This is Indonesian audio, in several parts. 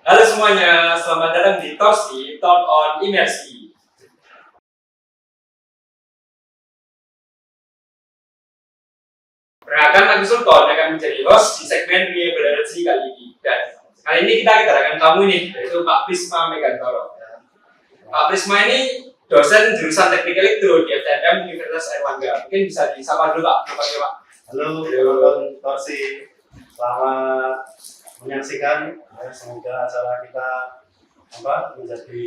Halo semuanya, selamat datang di Torsi Talk on Imersi. Perkenalkan, aku Sultan akan menjadi host di segmen Renewable Energy kali ini. Dan kali ini kita kedatangan tamu nih, yaitu Pak Prisma Megantoro. Pak Prisma ini dosen jurusan Teknik Elektro di FTM Universitas Airlangga. Mungkin bisa disapa dulu Pak, namanya Pak. Halo teman-teman Torsi, selamat menyaksikan. Semoga acara kita menjadi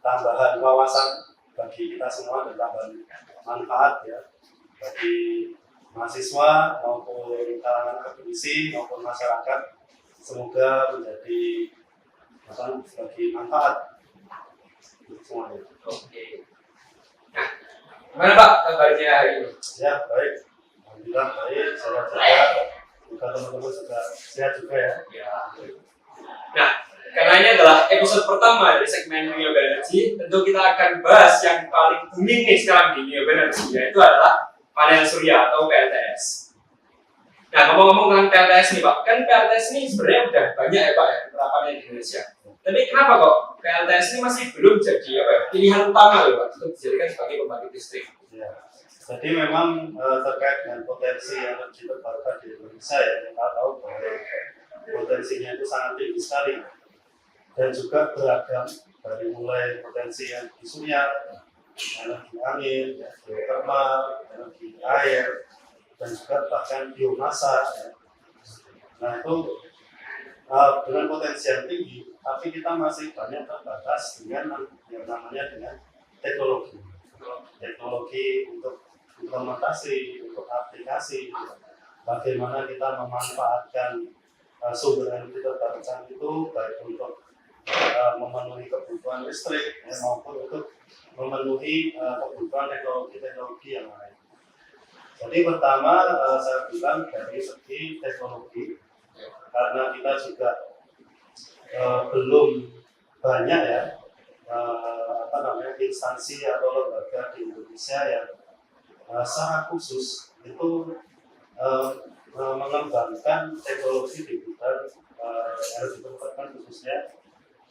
tambahan wawasan bagi kita semua dan tambahan manfaat ya bagi mahasiswa maupun kalangan akademisi maupun masyarakat. Semoga menjadi bagi manfaat untuk semuanya. Oke. Nah, gimana Pak kabarnya hari ini? Ya baik, alhamdulillah baik. Saya juga teman-teman juga sehat juga ya. Nah, karena ini adalah episode pertama dari segmen Renewable Energy, tentu kita akan bahas yang paling booming nih sekarang di Renewable Energy, yaitu adalah panel surya atau PLTS. Nah, ngomong-ngomong tentang PLTS nih Pak, kan PLTS ini sebenarnya udah banyak ya Pak ya penerapannya di Indonesia. Tapi kenapa kok PLTS ini masih belum jadi pilihan utama loh Pak untuk dijadikan sebagai pembangkit listrik? Ya. Jadi memang terkait dengan potensi energi terbarukan di Indonesia ya, kita tahu bahwa potensinya itu sangat tinggi sekali dan juga beragam, dari mulai potensi energi surya, energi angin, geothermal, energi air, dan juga bahkan biomasa ya. Nah itu dengan potensi yang tinggi, tapi kita masih banyak terbatas dengan yang namanya dengan teknologi untuk implementasi, untuk aplikasi, bagaimana kita memanfaatkan sumber energi terbarukan itu baik untuk memenuhi kebutuhan listrik maupun untuk memenuhi kebutuhan teknologi yang lain. Jadi pertama saya bilang dari segi teknologi, karena kita juga belum banyak ya instansi atau lembaga di Indonesia yang secara khusus itu mengembangkan teknologi di bidang energi terbarukan khususnya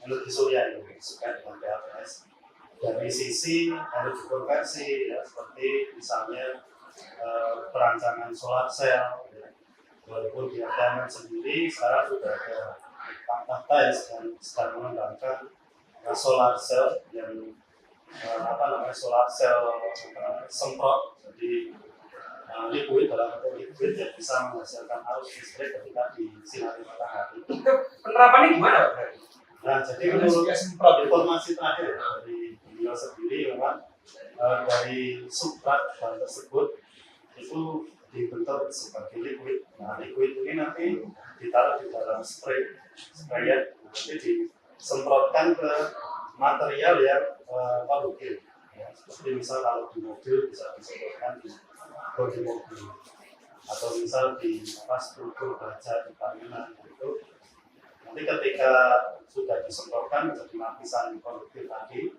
energi surya ini terkait dengan PLTS. Dari sisi energi konversi ya, seperti misalnya perancangan solar cell ya. Walaupun di FTM sendiri sekarang sudah ada fakta yang sedang mengembangkan solar cell yang solar cell semprot, jadi liquid dalam bentuk liquid yang bisa menghasilkan arus listrik ketika disinari matahari. Itu penerapannya gimana Pak? Nah, jadi menurut informasi terakhir dari beliau sendiri memang dari substrat bahan tersebut itu dibentuk sebagai liquid. Nah, liquid ini nanti ditaruh di dalam sprayer, nanti disemprotkan ke material yang homogen. Ya, seperti misal kalau di mobil bisa disemprotkan di bodi mobil, atau misal di struktur baja di bangunan itu. Nanti ketika sudah disemprotkan menjadi lapisan konduktif tadi,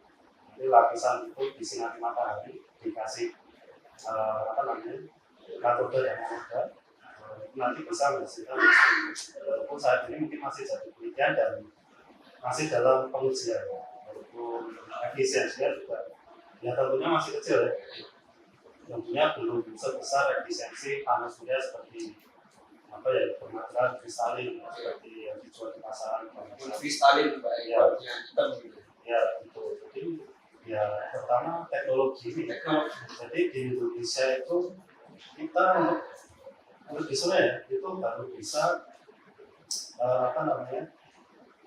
nanti lapisan itu disinari matahari, dikasih katoda yang ada, nanti bisa menghasilkan listrik. Walaupun saat ini mungkin masih jadi penelitian dan masih dalam pengujian, walaupun efisiensinya juga ya tentunya masih kecil ya, tentunya belum sebesar efisiensi panel surya seperti bermaterai kristalin seperti yang dijual di pasaran. Kristalin Pak ya, hitam gitu. Ya betul. Jadi ya pertama teknologi ini. Jadi di Indonesia itu kita untuk di surya itu baru bisa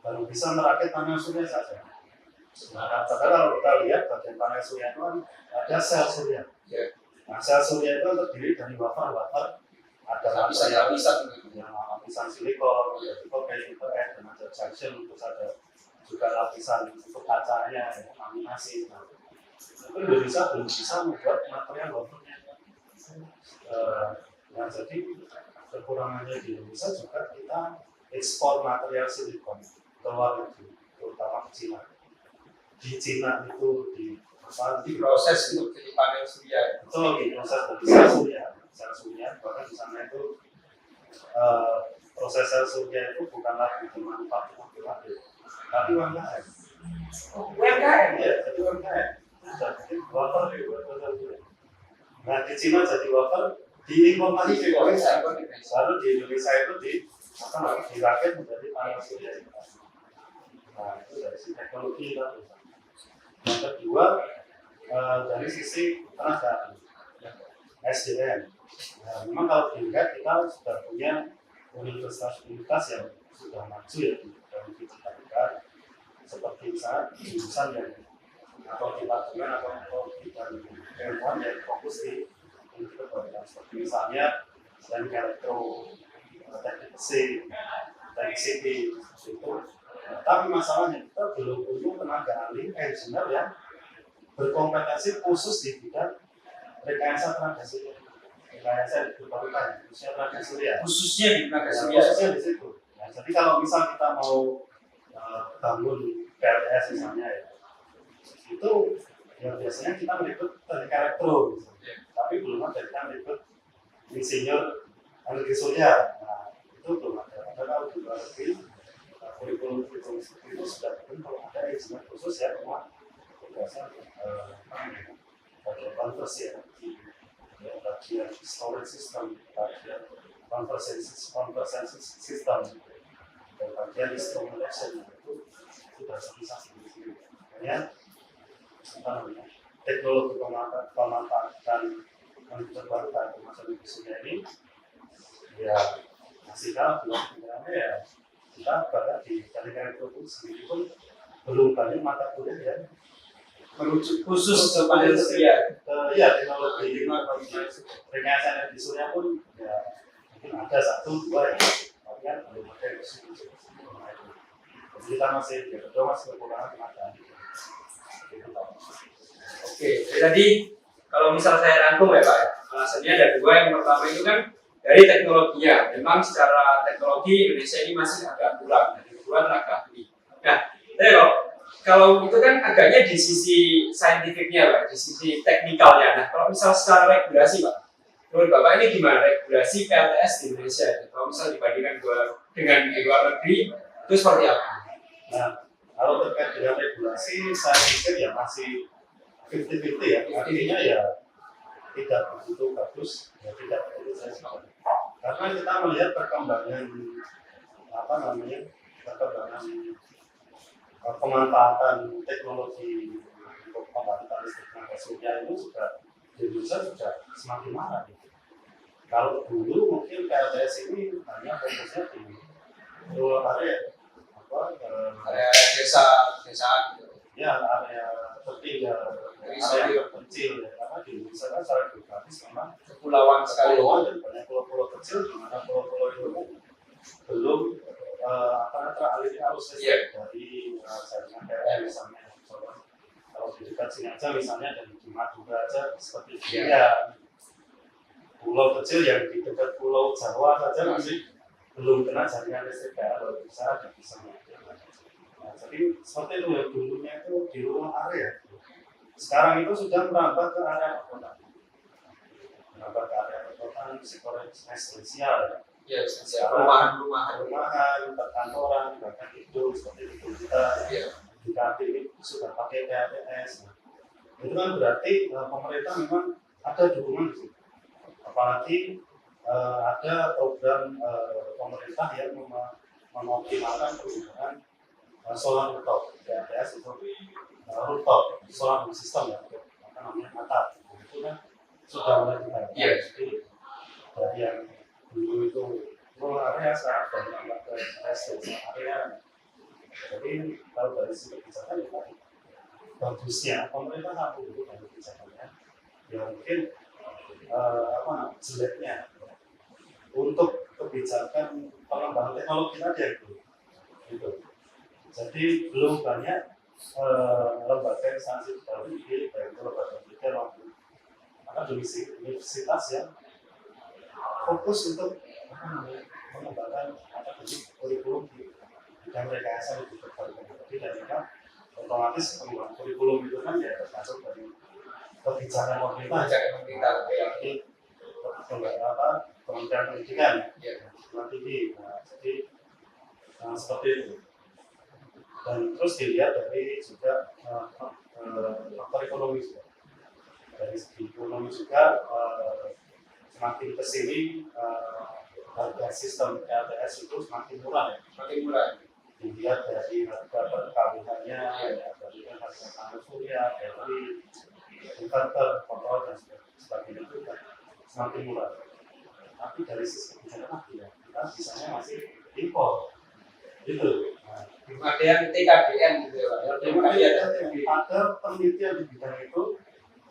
baru bisa merakit panel surya saja. Nah, kalau kita lihat bagian panel surya itu kan ada sel surya. Nah, sel surya itu terdiri dari wafer-wafer, ada lapisan silikon, dan ada junction, terus ada juga lapisan untuk kacanya, laminasi. Nah, itu Indonesia belum bisa membuat material wafernya. Nah, jadi kekurangannya di Indonesia juga kita ekspor material silikon ke luar negeri, terutama ke Cina. Di Cina itu diproses untuk jadi panel surya. Betul, diproses dari sel surya, bahkan di sana itu proses sel surya itu bukan lagi dimanufaktur, tapi UMKM. UMKM. Ya, jadi UMKM. Jadi wafer itu. Nah di Cina jadi wafer, diimportasi ke Indonesia. Lalu di Indonesia itu dirakit menjadi panel surya. Nah itu dari sisi teknologi kita. Yang kedua dari sisi tenaga SDM. Nah, memang kalau dilihat kita sudah punya universitas-universitas yang sudah maju ya dari digital seperti misalnya jurusan yang atau departemen atau bidang ilmuwan yang fokus di keberhasilan seperti misalnya teknik elektro, teknik mesin, teknik sipil itu. Nah, tapi masalahnya kita belum punya tenaga ahli engineer yang berkompetensi khusus di bidang rekayasa tenaga surya. Rekayasa diperlukan khususnya tenaga surya. Khususnya di tenaga surya. Khususnya di situ. Nah, jadi kalau misal kita mau bangun PLTS misalnya ya, itu ya biasanya kita merekrut teknik elektro, tapi belum ada kita merekrut insinyur energi surya. Nah, itu belum ada. Kalau di luar negeri kurikulum itu sudah kalau ada insinyur khusus ya, memang biasa bagian konversi energi, bagian storage system, bagian conversion system, dan bagian instrumentation itu sudah bisa sendiri. Makanya teknologi pemanfaatan energi terbarukan termasuk energi surya ini ya masih kalah belum sebenarnya ya kita pada di teknik elektro sendiri pun belum banyak mata kuliah yang merujuk khusus kepada surya. Ya teknologi rekayasa energi surya pun ya mungkin ada 1-2 ya, tapi kan belum ada yang khusus. Kita masih kekurangan tenaga ahli. Oke, jadi tadi kalau misal saya rangkum ya Pak, alasannya ada 2. Yang pertama itu kan dari teknologinya. Memang secara teknologi Indonesia ini masih agak kurang. Dari kedua tenaga ahli. Nah, kalau itu kan agaknya di sisi saintifiknya Pak, di sisi teknikalnya. Nah, kalau misal secara regulasi Pak, menurut Bapak ini gimana regulasi PLTS di Indonesia? Kalau misal dibandingkan dengan di luar negeri, itu seperti apa? Nah, kalau terkait dengan regulasi, saya pikir ya masih 50-50 ya. Artinya ya tidak begitu bagus, ya tidak begitu saya sepakat. Karena kita melihat perkembangan pemanfaatan teknologi untuk pembangkit listrik tenaga surya itu juga di Indonesia sudah semakin marah. Kalau dulu mungkin PLTS ini hanya fokusnya di area desa gitu. Ya area tertinggal, area kecil ya, karena di Indonesia kan secara geografis memang kepulauan sekali. Dan banyak pulau-pulau kecil di mana pulau-pulau itu belum teraliri arus listrik dari jaringan PLN misalnya. Kalau di dekat sini aja misalnya dan di Madura aja seperti ini ya, pulau kecil yang di dekat Pulau Jawa saja masih belum kena jaringan listrik kalau bisa ada bisa. Nah, jadi seperti itu ya, dulunya itu di ruang area. Sekarang itu sudah merambah ke area perkotaan. Merambah ke area perkotaan, sektor esensial ya. Ya, perumahan, perkantoran, bahkan itu seperti itu kita di KP ini sudah pakai PLTS. Nah, itu kan berarti pemerintah memang ada dukungan di situ. Apalagi ada program pemerintah yang mengoptimalkan penggunaan solar rooftop, PLTS itu rooftop solar system ya, namanya atap. Itu kan sudah mulai dibangun. Jadi dari yang dulu itu ruang area sekarang sudah menambah ke area. Jadi kalau dari sisi kebijakan ya tadi bagusnya pemerintah mampu untuk dari kebijakannya. Ya mungkin jeleknya untuk kebijakan pengembangan teknologi tadi itu. Gitu. Jadi belum banyak lembaga instansi baru ini, baik itu lembaga pendidikan maupun universitas yang fokus untuk mengembangkan kurikulum di bidang rekayasa lebih terbarukan. Jadi dari kan otomatis pengembangan kurikulum itu kan ya termasuk dari kebijakan pemerintah. Jadi Kementerian Pendidikan, nanti jadi seperti itu. dan terus dilihat dari juga faktor ekonomi juga. Dari segi ekonomi juga semakin kesini harga sistem LTS itu semakin murah ya. Semakin murah. Dilihat dari harga perkawinannya, dari harga panel surya, dari inverter, kontrol dan sebagainya itu kan semakin murah. Tapi dari sisi kebijakan ya, kita bisanya masih impor. Gitu. Belum ada yang TKDN gitu ya Pak. Ada penelitian di bidang itu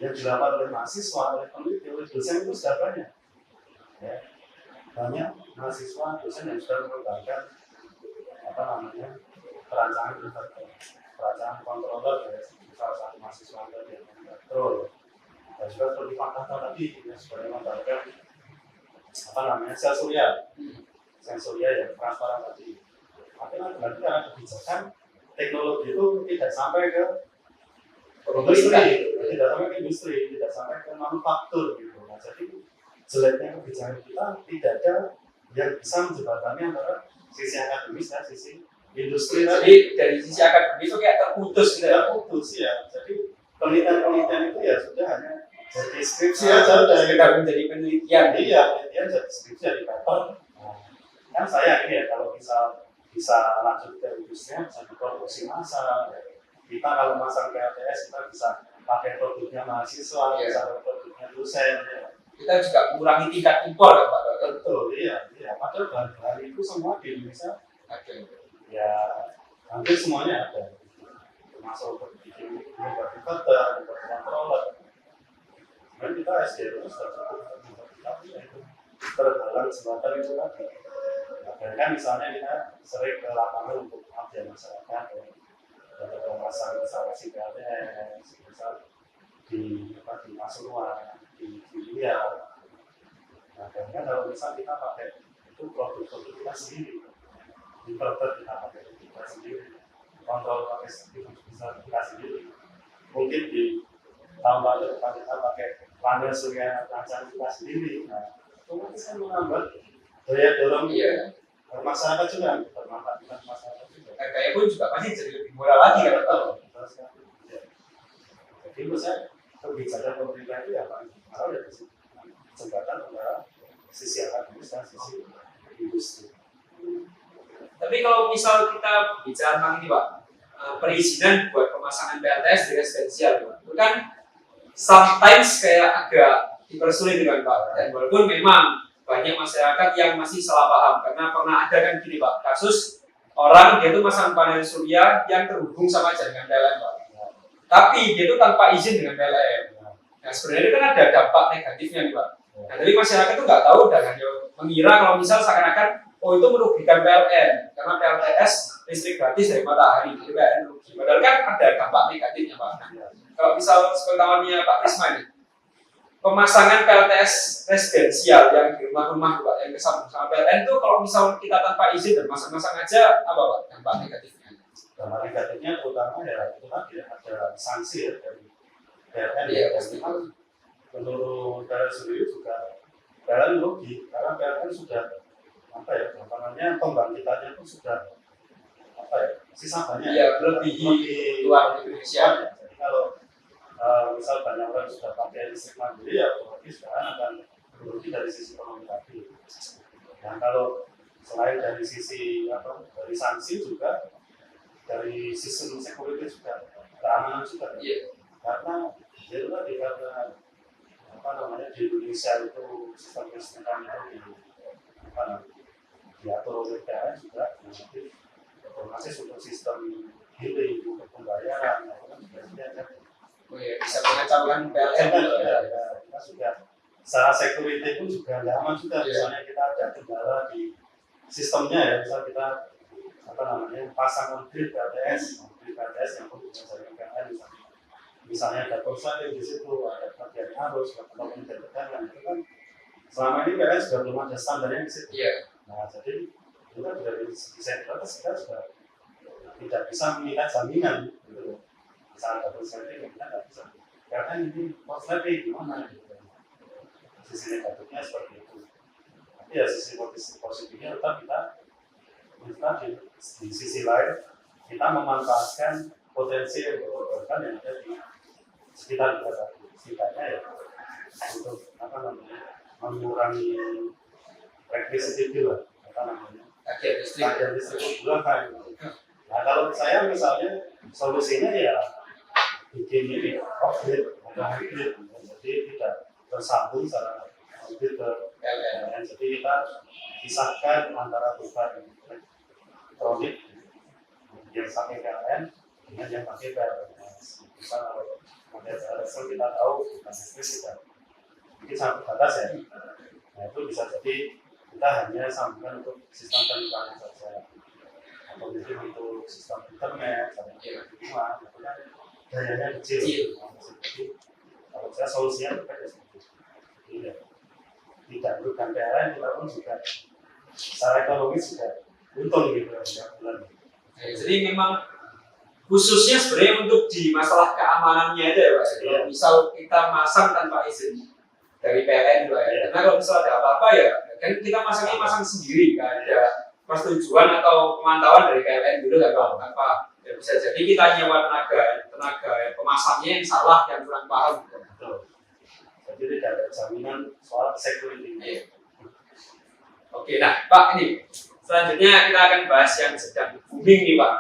yang dilakukan oleh mahasiswa, oleh peneliti, oleh dosen itu sudah banyak. Ya. Banyak mahasiswa, dosen yang sudah mengembangkan perancangan inverter, perancangan controller ya, salah satu mahasiswa yang kontrol. Dan juga seperti Pak Tata tadi yang sudah mengembangkan sel surya, yang transparan tadi. Akhirnya berarti karena kebijakan teknologi itu tidak sampai ke industri, tidak sampai ke manufaktur gitu. Nah, jadi jeleknya kebijakan kita tidak ada yang bisa menjembatani antara sisi akademis dan sisi industri. Jadi dari sisi akademis itu kayak terputus gitu ya. Terputus ya. Jadi penelitian itu ya sudah hanya jadi skripsi aja, sekedar menjadi penelitian. Iya, penelitian jadi skripsi di paper. Kan saya ini ya kalau bisa lanjut ke industri, bisa diproduksi massal. Kita kalau masang PLTS kita bisa pakai produknya mahasiswa, bisa pakai produknya dosen. Ya. Kita juga mengurangi tingkat impor ya Pak. Betul, iya. Padahal bahan-bahan itu semua di Indonesia ada. Ya, hampir semuanya ada. Termasuk bikin inverter, controller. Dan kita SDM itu sudah cukup, tapi itu terhalang jembatan itu tadi. Dan kan misalnya kita sering ke lapangan untuk update masyarakat, untuk memasang instalasi PLTS, misal di Pasuruan, di Riau. Nah, dan kan kalau misal kita pakai itu produk-produk kita sendiri, inverter kita pakai kita sendiri, kontrol pakai kita sendiri. Mungkin di tahun lalu kita pakai panel surya rancangan kita sendiri. Nah, otomatis kan menambah daya dorong masyarakat juga, bermanfaat dengan masyarakat juga. Harganya pun juga pasti jadi lebih murah lagi kan Pak. Jadi menurut saya kebijakan pemerintah itu ya Pak, kalau dari jembatan antara sisi akademis dan sisi industri. Tapi kalau misal kita bicara tentang ini Pak, perizinan buat pemasangan PLTS di residensial Pak, itu kan sometimes kayak agak dipersulit dengan Pak. Dan walaupun memang banyak masyarakat yang masih salah paham karena pernah ada kan gini Pak, kasus orang dia tuh masang panel surya yang terhubung sama jaringan PLN Pak. Tapi dia tuh tanpa izin dengan PLN. Nah sebenarnya kan ada dampak negatifnya nih Pak. Nah tapi masyarakat itu nggak tahu dan hanya mengira kalau misal seakan-akan itu merugikan PLN karena PLTS listrik gratis dari matahari, jadi PLN rugi. Padahal kan ada dampak negatifnya Pak. Nah, kalau misal sepengetahuannya Pak Prisma ini, pemasangan PLTS residensial yang di rumah-rumah Pak yang kesambung sama PLN itu kalau misal kita tanpa izin dan masang-masang aja apa Pak dampak negatifnya? Dampak negatifnya terutama ya itu tadi ada sanksi ya dari PLN. Iya pasti. Menurut PLN sendiri juga PLN rugi karena PLN sudah pembangkitannya itu sudah sisa banyak. Iya melebihi luar Indonesia. Jadi kalau misal banyak orang sudah pakai listrik mandiri ya otomatis akan merugi dari sisi ekonomi tadi. Nah kalau selain dari sisi dari sanksi juga dari sistem security juga keamanan juga. Iya. Karena itu tadi karena di Indonesia itu sistem listrikan itu diatur oleh PLN juga nanti otomatis untuk sistem billing untuk pembayaran itu kan juga ada. Oh iya, bisa mengacaukan PLN kita sudah secara security pun juga nggak aman juga. Misalnya kita ada kendala di sistemnya ya, misal kita pasang grid PLTS yang pun bisa jaringan PLN misalnya ada korsleting di situ, ada bagian arus atau kemudian tegangan itu kan selama ini PLN sudah belum ada standarnya di situ. Nah jadi kita dari desain atas kita sudah tidak bisa meminta jaminan gitu. Misalnya ada korsleting kita nggak bisa karena ini korsleting gimana gitu. Sisi negatifnya seperti itu. Tapi ya sisi positifnya tetap kita di sisi lain kita memanfaatkan potensi keterbukaan yang ada di sekitar kita tadi. Sekitarnya ya untuk apa namanya mengurangi electricity bill, apa namanya tagihan listrik bulanan. Nah kalau saya misalnya solusinya ya bikin ini off-grid atau hybrid, jadi tidak tersambung secara off-grid ke PLN. Jadi kita pisahkan antara beban elektronik yang pakai PLN dengan yang pakai PLN. Misal kalau pakai PLN kita tahu bukan listrik tidak mungkin sangat terbatas ya. Nah itu bisa jadi kita hanya sambungkan untuk sistem penyimpangan saja, atau mungkin untuk sistem internet, sampai rumah, itu kan dayanya kecil. Jadi kalau saya solusinya terkait seperti itu. Iya. Tidak merugikan PLN, kita pun juga secara ekonomis juga untung gitu ya bulan. Jadi memang khususnya sebenarnya untuk di masalah keamanannya aja ya Pak. Kalau misal kita masang tanpa izin dari PLN Pak ya. Karena kalau misal ada apa-apa ya kan kita masang sendiri, nggak ada persetujuan atau pemantauan dari PLN dulu nggak apa. Ya, bisa jadi kita nyewa tenaga pemasangnya yang salah, yang kurang paham. Betul. Jadi tidak ada jaminan soal security. Oke, nah Pak ini selanjutnya kita akan bahas yang sedang booming nih Pak,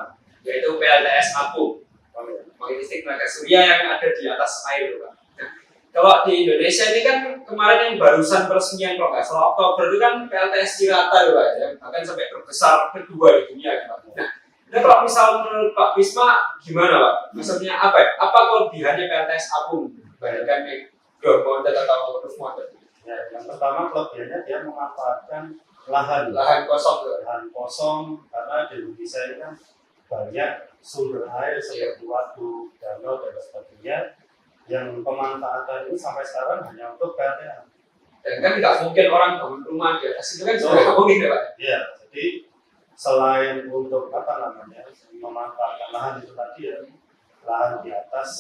yaitu PLTS Apung, pembangkit listrik tenaga surya yang ada di atas air Pak. Nah, kalau di Indonesia ini kan kemarin yang barusan peresmian kalau nggak salah Oktober itu kan PLTS Cirata Pak, ya, bahkan sampai terbesar kedua di dunia Pak. Nah kalau misal menurut Pak Bisma gimana Pak? Maksudnya apa ya? Apa kelebihannya PLTS Apung dibandingkan yang ground mounted atau roof mounted? Ya, yang pertama kelebihannya dia memanfaatkan lahan kosong karena di Indonesia ini kan banyak sumber air seperti waduk, danau dan sebagainya yang pemanfaatan ini sampai sekarang hanya untuk PLTS. Dan kan nggak mungkin orang bangun rumah di atas itu kan juga nggak mungkin ya Pak? Iya, jadi selain untuk apa namanya memanfaatkan lahan itu tadi ya, lahan di atas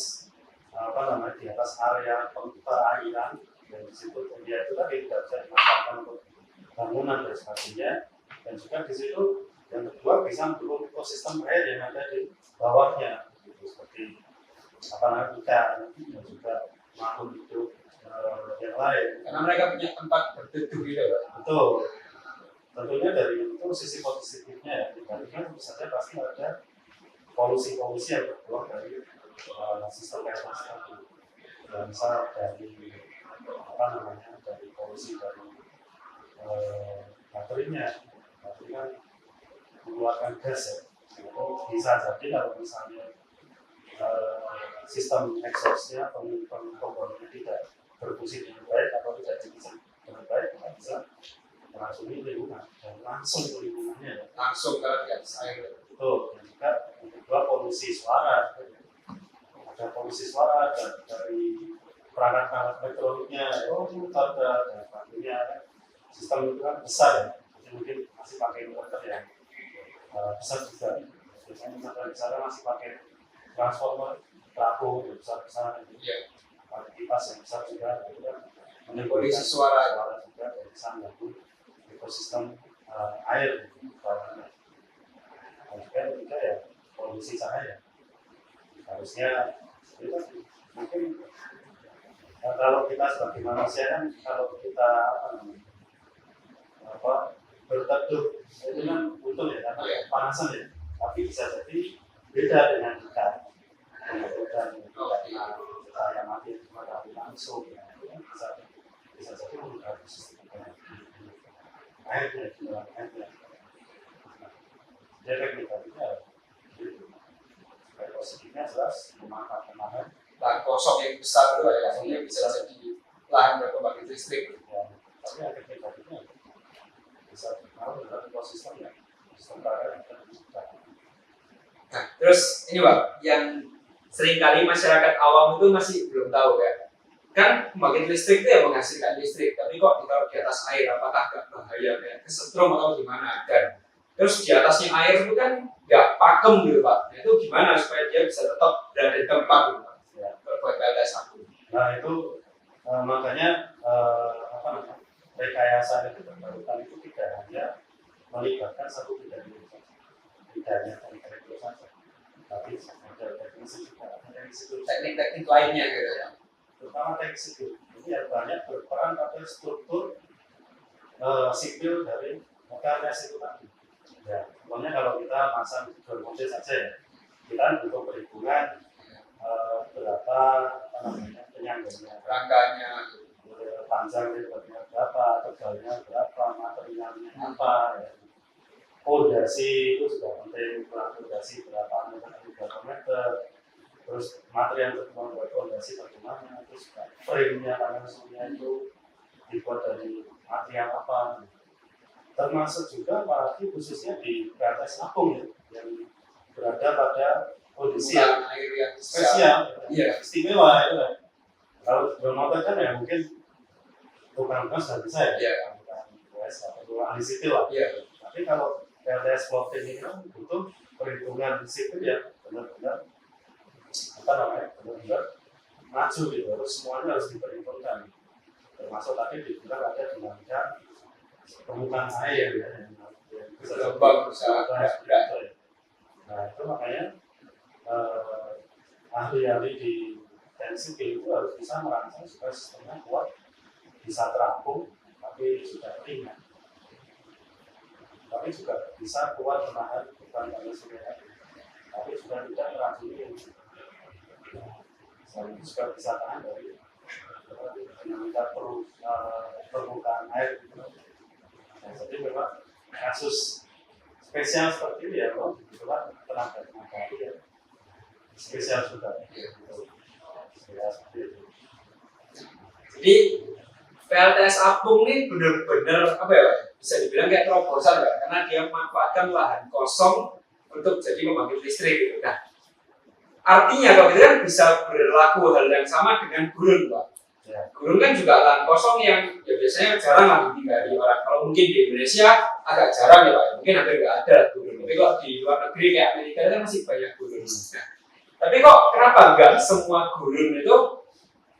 di atas area perairan dan di situ dia itu tadi tidak bisa dimanfaatkan untuk bangunan dan sebagainya, dan juga di situ yang kedua bisa mendukung ekosistem air yang ada di bawahnya gitu, seperti apa namanya ikan dan juga makhluk hidup yang lain Karena mereka punya tempat berteduh gitu Pak. betul. Tentunya dari itu sisi positifnya ya, dibandingkan tentu saja pasti ada polusi-polusi yang keluar dari sistem air tadi. Misal dari apa namanya dari polusi dari baterainya, baterai kan mengeluarkan gas ya. Itu bisa jadi kalau misalnya sistem exhaustnya komponennya tidak berfungsi dengan baik atau tidak didesain dengan baik, maka bisa meracuni lingkungan dan langsung ke lingkungannya ya. Langsung ke di atas air. Betul. Dan juga yang kedua polusi suara. Ada polusi suara dari perangkat-perangkat elektroniknya, komputer dan sebagainya. Sistem itu kan besar ya, jadi mungkin masih pakai inverter yang besar juga. Biasanya inverter besar masih pakai transformer, trafo yang besar-besar, pakai kipas yang besar juga, itu kan Polusi suara juga dan bisa mengganggu ekosistem air di bawahnya. Dan juga ketiga ya polusi cahaya. Harusnya itu mungkin kalau kita sebagai manusia kan kalau kita berteduh itu kan untung ya karena panasan ya, tapi bisa jadi beda dengan kita cahaya mati matahari langsung ya, itu kan bisa jadi mengganggu sistem airnya di dalam airnya. Efek negatifnya positifnya jelas memanfaatkan lahan kosong yang besar itu ya, ini bisa jadi lahan berpembangkit listrik. ya, tapi efek negatifnya bisa berpengaruh dalam ekosistem ya, sistem air yang terbuka. Nah, terus ini Pak, yang seringkali masyarakat awam itu masih belum tahu ya. Kan pembangkit listrik itu ya menghasilkan listrik, tapi kok ditaruh di atas air, apakah nggak bahaya kayak kesetrum atau gimana? Dan terus di atasnya air itu kan nggak pakem gitu Pak. Nah, itu gimana supaya dia bisa tetap berada di tempat gitu Pak? Ya, buat PLTS Apung. Nah itu makanya apa namanya rekayasa itu terbarukan itu tidak hanya melibatkan satu bidang itu saja, tidak hanya teknik saja, relatif, ada teknis juga, ada teknis teknik-teknik lainnya gitu ya. terutama teknik sipil. Ini yang banyak berperan pada struktur sipil dari PLTS itu tadi. Ya, contohnya kalau kita masang tujuan model saja ya, kita butuh perhitungan berapa penyangganya, Rangkanya, panjang lebarnya berapa, tebalnya berapa, materialnya apa, ya. Fondasi itu sudah penting, fondasi berapa meter, terus material untuk membuat fondasi bagaimana, terus frame-nya panel surya itu dibuat dari material apa, termasuk juga apalagi khususnya di PLTS Lampung ya, yang berada pada kondisi yang air yang spesial, iya, istimewa itu kan. Kalau bermotor kan ya mungkin tukang sudah bisa ya, iya, atau ahli sipil lah. iya. Tapi kalau PLTS floating ini kan butuh perhitungan sipil ya benar-benar benar-benar maju gitu, terus semuanya harus diperhitungkan. Termasuk tadi dibilang ada dinamika permukaan air ya, yang bisa Bergelombang, bisa gerak. Nah itu makanya ahli-ahli di teknik sipil itu harus bisa merancang supaya sistemnya kuat, bisa terampung, tapi juga ringan. Tapi juga bisa kuat menahan beban panel surya, tapi juga tidak meracuni yang selain itu juga bisa tahan dari dinamika permukaan air. Nah, jadi memang kasus spesial seperti ini ya, kalau dibutuhkan tenaga ahli ya spesial juga. Spesial seperti itu. Jadi PLTS Apung ini benar-benar apa ya, bisa dibilang kayak terobosan ya, karena dia memanfaatkan lahan kosong untuk jadi pembangkit listrik gitu. Nah, artinya kalau gitu kan bisa berlaku hal yang sama dengan gurun, Pak. Ya. Gurun kan juga lahan kosong yang ya biasanya jarang lah ditinggali orang. Kalau mungkin di Indonesia agak jarang ya Pak, mungkin hampir nggak ada gurun. Tapi kalau di luar negeri kayak Amerika kan masih banyak gurun. Nah, tapi kok kenapa nggak semua gurun itu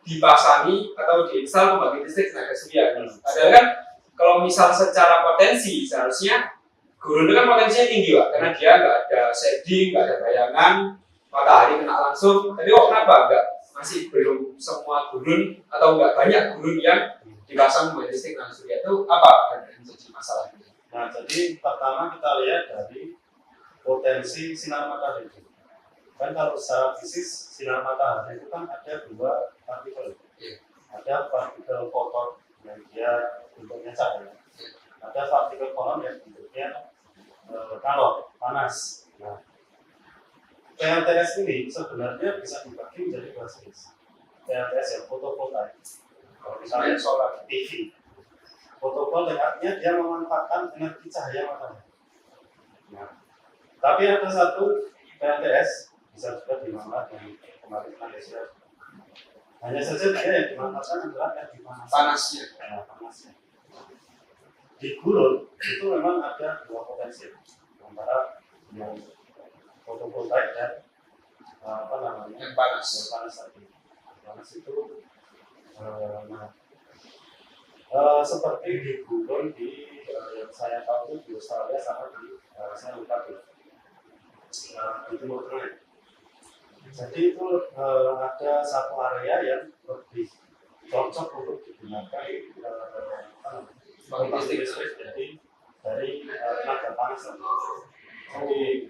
dipasangi atau diinstal pembangkit listrik tenaga surya? Padahal kan kalau misal secara potensi seharusnya gurun itu kan potensinya tinggi Pak, karena dia nggak ada shading, nggak ada bayangan, matahari kena langsung. Tapi kok kenapa nggak masih belum semua gurun atau nggak banyak gurun yang dipasang pembangkit listrik tenaga surya? Itu apa yang menjadi masalah ini? Nah, jadi pertama kita lihat dari potensi sinar matahari. Kan kalau secara fisik sinar matahari itu kan ada dua partikel. Yeah. Ada partikel foton yang dia bentuknya cahaya. Ada partikel foton yang bentuknya kalor, panas. Nah, PLTS ini sebenarnya bisa dibagi menjadi dua jenis. PLTS yang fotovoltaik. Kalau misalnya solar PV. Fotovoltaik artinya dia memanfaatkan energi cahaya matahari. Nah, tapi ada satu PLTS bisa juga dimanfaatkan yang kemarin ada sudah. Hanya saja dia yang dimanfaatkan adalah energi Panasnya. Nah, panasnya. Di gurun itu memang ada dua potensi antara yang fotovoltaik dan Yang panas. yang panas tadi. Panas itu seperti di gurun di yang saya tahu itu di Australia sama di saya lupa di Timur Tengah. Jadi itu ada satu area yang lebih cocok untuk digunakan pembangkit listrik dari tenaga panas. Jadi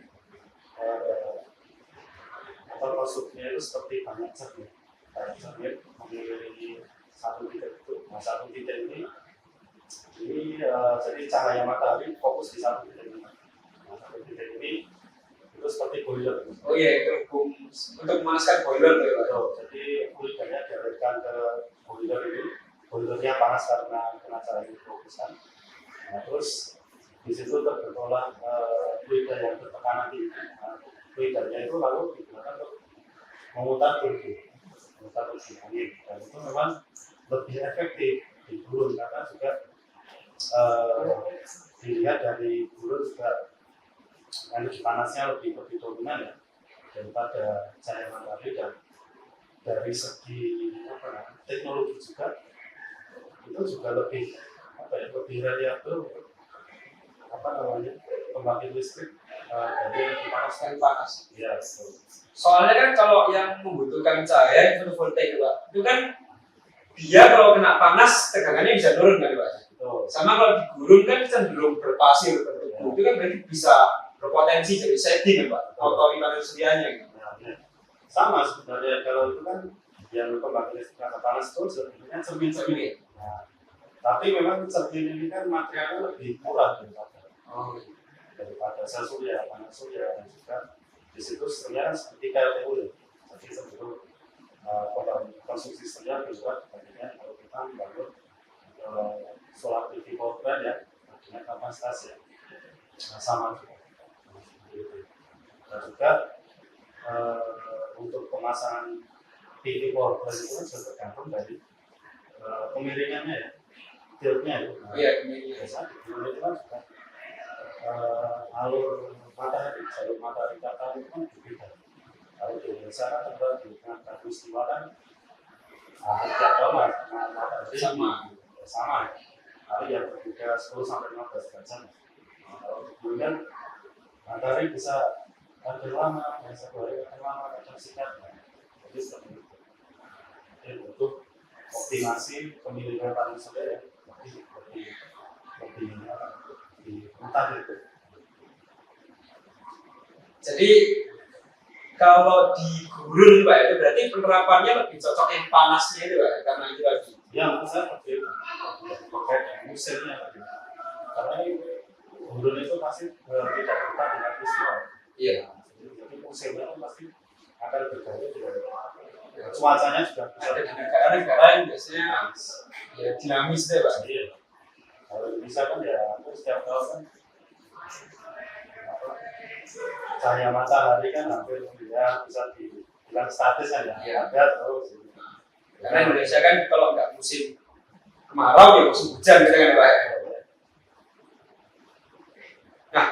konstruksinya itu seperti banyak cermin. Banyak cermin memiliki satu titik itu. Nah, satu titik ini jadi cahaya matahari fokus di satu titik ini. Nah, satu titik ini itu seperti boiler. Oh iya, itu untuk memanaskan boiler tuh Pak. Jadi fluidnya dialirkan ke boiler ini. Boilernya panas karena kena cahaya fokusan. Nah, terus di situ terbentuklah fluid yang bertekanan tinggi. Nah, fluidnya itu lalu digunakan untuk memutar turbo angin. Dan itu memang lebih efektif di gurun karena juga dilihat dari gurun juga energi panasnya lebih dominan ya daripada cahaya matahari, dan dari segi teknologi juga itu juga lebih lebih reliable untuk pembangkit listrik dari energi panas. Yang panas. Ya, betul. Soalnya kan kalau yang membutuhkan cahaya fotovoltaik Pak, itu kan dia kalau kena panas tegangannya bisa turun kan Pak. Sama kalau di gurun kan cenderung berpasir berdebu, itu kan berarti bisa berpotensi jadi setting kan Pak, auto panel surianya gitu. Sama sebenarnya kalau itu kan yang pembangkit listrik tenaga panas itu sebenarnya cermin. Nah, tapi memang cermin ini kan materialnya lebih murah daripada sel surya, panel surya, dan juga di situ sebenarnya seperti KLTU ya. Jadi sebelum konsumsi surya juga dibandingkan kalau kita membangun solar PV power plant ya, dengan kapasitas ya, sama juga. Dan juga untuk pemasangan PV power plant itu kan tergantung dari kemiringannya ya, tiltnya itu. Iya, kemiringan. Biasa itu kan juga alur matahari, jalur matahari kata itu kan berbeda. Kalau di Indonesia kan terbagi dengan katulistiwa kan tiap tahun matahari sama ya. Kalau yang berbeda 10 sampai 15 derajat. Kalau kemudian matahari bisa kadang lama, bisa 2 hari kadang lama, kadang singkat. Jadi seperti itu. Jadi butuh optimasi pemilihan panel surya ya, lebih entah itu. Jadi kalau di gurun Pak itu berarti penerapannya lebih cocok yang panasnya itu Pak, karena itu lagi. Ya menurut saya seperti itu. Terkait musimnya, karena gurun itu pasti tidak betah dengan peristiwa. Iya. Jadi musimnya pasti akan berganti dengan cuacanya juga bisa. Ada di negara-negara yang biasanya ya dinamis deh Pak. Iya. Kalau Indonesia kan ya setiap tahun kan cahaya matahari kan hampir ya bisa dibilang statis kan ya. Iya. Ada terus. Karena Indonesia kan kalau nggak musim kemarau ya musim hujan gitu kan Pak. Nah,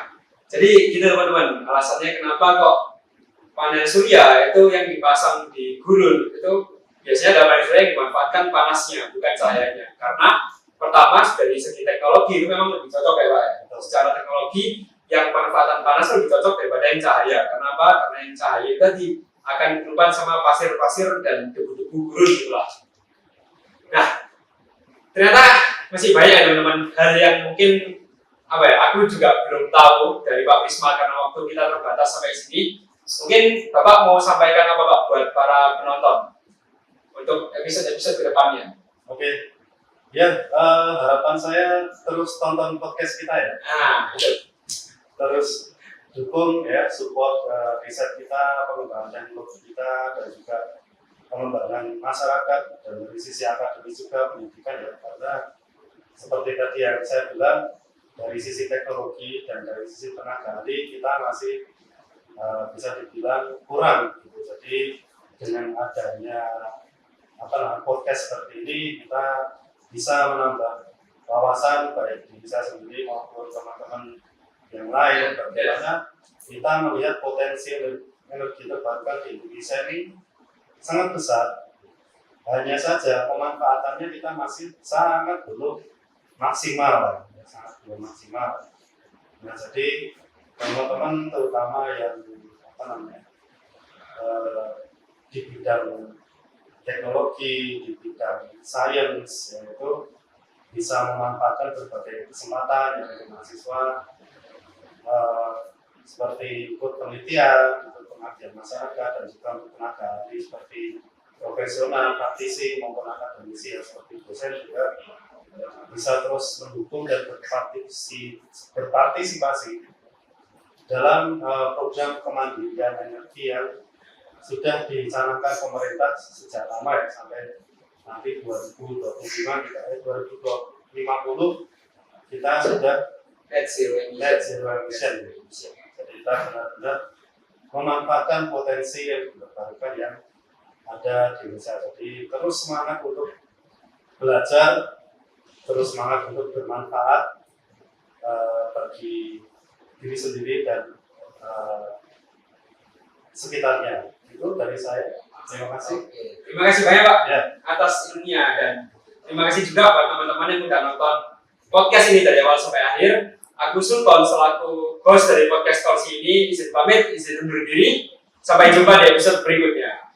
jadi gitu teman-teman, alasannya kenapa kok panel surya itu yang dipasang di gurun itu biasanya ada panel surya yang dimanfaatkan panasnya bukan cahayanya. Karena pertama dari segi teknologi itu memang lebih cocok ya Pak. Secara teknologi yang pemanfaatan panas lebih cocok daripada yang cahaya. Kenapa? Karena yang cahaya itu tadi akan dilupakan sama pasir-pasir dan debu-debu gurun itulah. Nah, ternyata masih banyak teman-teman hal yang mungkin aku juga belum tahu dari Pak Prisma karena waktu kita terbatas sampai sini. Mungkin Bapak mau sampaikan apa Pak buat para penonton untuk episode-episode kedepannya? Oke. Ya, harapan saya terus tonton podcast kita ya. Betul. Terus dukung ya, support riset kita, pengembangan teknologi kita, dan juga pengembangan masyarakat, dan dari sisi akademis juga pendidikan ya. Karena seperti tadi yang saya bilang, dari sisi teknologi dan dari sisi tenaga ahli kita masih bisa dibilang kurang gitu. Jadi dengan adanya podcast seperti ini kita bisa menambah wawasan baik diri saya sendiri maupun teman-teman yang lain. Bagaimana kita melihat potensi energi terbarukan di Indonesia ini sangat besar. Hanya saja pemanfaatannya kita masih sangat belum maksimal. Nah, jadi teman-teman terutama yang di bidang teknologi, di bidang sains, yaitu bisa memanfaatkan berbagai kesempatan dari mahasiswa seperti ikut penelitian, ikut pengabdian masyarakat, dan juga untuk tenaga ahli seperti profesional, praktisi maupun akademisi yang seperti dosen juga bisa terus mendukung dan berpartisipasi dalam program kemandirian energi yang sudah dicanangkan pemerintah sejak lama ya, sampai nanti 2025 2050 kita sudah net zero emission. Jadi kita benar-benar memanfaatkan potensi yang terbarukan yang ada di Indonesia. Jadi terus semangat untuk belajar, terus semangat untuk bermanfaat bagi diri sendiri dan sekitarnya. Itu dari saya. Terima kasih. Terima kasih banyak Pak ya, atas ilmunya, dan terima kasih juga buat teman-teman yang sudah nonton podcast ini dari awal sampai akhir. Aku Sultan selaku host dari podcast Torsi ini izin pamit, izin undur diri. Sampai jumpa di episode berikutnya.